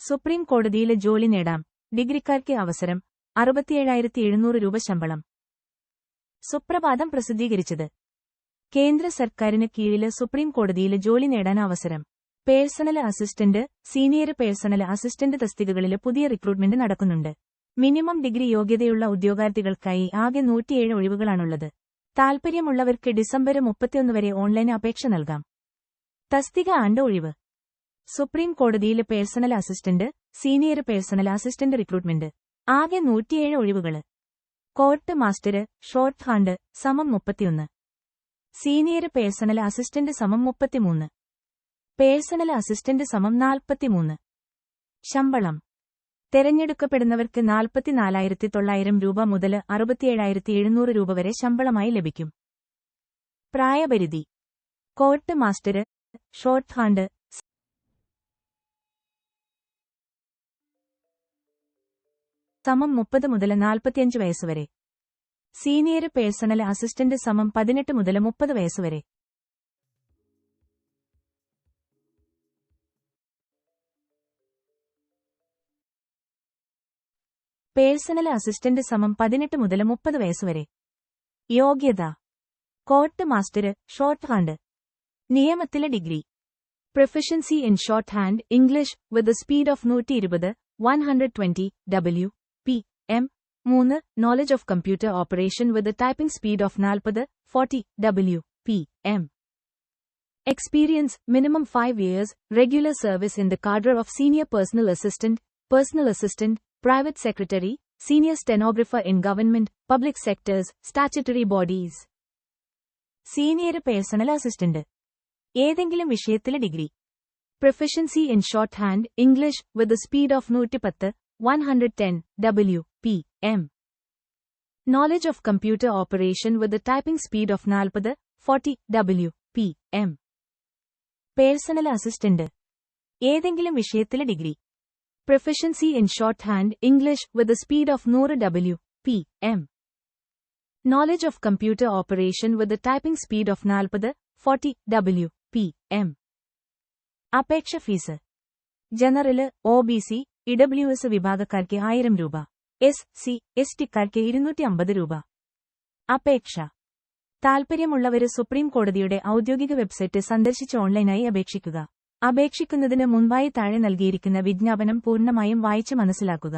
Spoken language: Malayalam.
സുപ്രീം കോടതിയിലെ ജോലി നേടാം. ഡിഗ്രിക്കാർക്ക് അവസരം. 67,700 രൂപ ശമ്പളം. സുപ്രഭാതം പ്രസിദ്ധീകരിച്ചത്. കേന്ദ്ര സർക്കാരിന് കീഴില് സുപ്രീം കോടതിയില് ജോലി നേടാൻ അവസരം. Personal assistant, senior personal assistant തസ്തികകളില് പുതിയ റിക്രൂട്ട്മെന്റ് നടക്കുന്നുണ്ട്. മിനിമം ഡിഗ്രി യോഗ്യതയുള്ള ഉദ്യോഗാർത്ഥികൾക്കായി ആകെ 107 ഒഴിവുകളാണുള്ളത്. താൽപര്യമുള്ളവർക്ക് ഡിസംബർ 31 വരെ ഓൺലൈൻ അപേക്ഷ നൽകാം. തസ്തിക ആണ്ട് ഒഴിവ്. സുപ്രീം കോടതിയിലെ personal assistant, senior personal assistant recruitment. ആകെ 107 ഒഴിവുകള്. കോർട്ട് മാസ്റ്റർ, ഷോർട്ട് ഹാൻഡ്, സമം 31. സീനിയർ പേഴ്സണൽ അസിസ്റ്റന്റ് സമം 33. പേഴ്സണൽ അസിസ്റ്റന്റ് സമം 43. ശമ്പളം. തെരഞ്ഞെടുക്കപ്പെടുന്നവർക്ക് 44,900 രൂപ മുതൽ 67,700 രൂപ വരെ ശമ്പളമായി ലഭിക്കും. പ്രായപരിധി. കോർട്ട് മാസ്റ്റർ, ഷോർട്ട് ഹാൻഡ് സമം 30 മുതൽ 45 വയസ്സുവരെ. സീനിയർ പേഴ്സണൽ അസിസ്റ്റന്റ് സമം 18 മുതൽ 30 വയസ്സുവരെ. പേഴ്സണൽ അസിസ്റ്റന്റ് സമം 18 മുതൽ 30 വയസ്സുവരെ. യോഗ്യത. Court master, shorthand. നിയമത്തിലെ degree. Proficiency in shorthand English with speed of 120, 120 w/p/m. 3. Knowledge of computer operation with typing speed of 40, 40 w/p/m. Experience minimum 5 years, regular service in the cadre of senior personal assistant, private secretary, senior stenographer in government, public sectors, statutory bodies. Senior personal assistant. ഏതെങ്കിലും വിഷയത്തിലെ degree. Proficiency in shorthand English with speed of 110, 110 w/p/m. Knowledge of computer operation with typing speed of 40, 40 w/p/m. Personal assistant. ഏതെങ്കിലും വിഷയത്തിലെ degree. Proficiency in shorthand English with speed of 100 w/p/m. Knowledge of computer operation with typing speed of 40, 40 w/p/m. അപേക്ഷ ഫീസ്. ജനറല്, OBC, EWS വിഭാഗക്കാർക്ക് 1000 രൂപ. SC, STക്കാർക്ക് 250 രൂപ. അപേക്ഷ. താൽപര്യമുള്ളവര് സുപ്രീം കോടതിയുടെ ഔദ്യോഗിക വെബ്സൈറ്റ് സന്ദർശിച്ച് ഓൺലൈനായി അപേക്ഷിക്കുക. അപേക്ഷിക്കുന്നതിന് മുൻപായി താഴെ നൽകിയിരിക്കുന്ന വിജ്ഞാപനം പൂർണ്ണമായും വായിച്ച് മനസ്സിലാക്കുക.